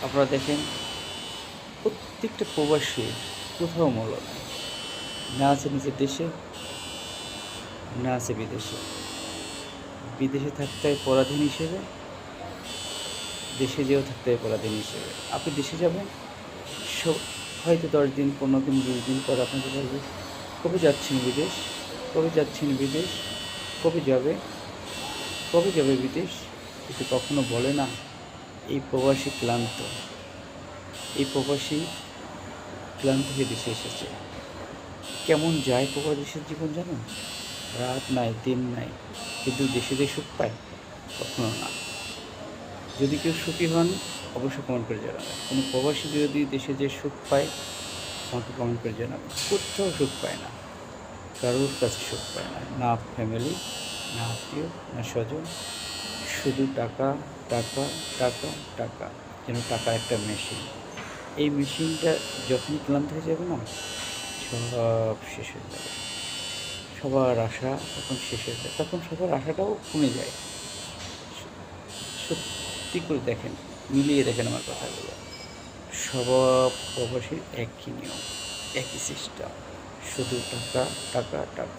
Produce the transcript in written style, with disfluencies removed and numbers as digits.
আপনারা দেখেন প্রত্যেকটা প্রবাসীর কোথাও মূল্য নাই। না আছে নিজের দেশে, না আছে বিদেশে। বিদেশে থাকতে হয় পরাধীন হিসেবে, দেশে যেয়েও থাকতে হয় পরাধীন হিসেবে। আপনি দেশে যাবেন, হয়তো 10 দিন, 15 দিন, 20 দিন পর আপনাকে বলবে, "কবে যাচ্ছেন বিদেশ? কবে যাচ্ছেন বিদেশ? কবে যাবে? কবে যাবে বিদেশ?" কিন্তু কখনো বলে না, এই প্রবাসী ক্লান্ত। এই প্রবাসী ক্লান্ত হয়ে দেশে এসেছে। কেমন যায় প্রবাসীর জীবন জানেন? রাত নাই, দিন নাই, কিন্তু দেশে যে সুখ পায়, কখনো না। যদি কেউ সুখী হন, অবশ্যই কমেন্ট করে জানাবেন। কোনো প্রবাসী যদি দেশে যে সুখ পায়, আমাকে কমেন্ট করে জানাবেন। কোথাও সুখ পায় না, কারোর কাছে সুখ পায় না। না ফ্যামিলি, না আত্মীয়, না স্বজন, শুধু টাকা, টাকা, টাকা, টাকা। যেন টাকা একটা মেশিন। এই মেশিনটা যখনই ক্লান্ত হয়ে যাবে না, সব শেষ হয়ে যাবে। সবার আশা তখন শেষ হয়ে যায়। তখন সবার আশাটাও কমে যায়। সত্যি করে দেখেন, মিলিয়ে দেখেন আমার কথাগুলো। সব প্রবাসীর একই নিয়ম, একই সিস্টেম। শুধু টাকা, টাকা, টাকা।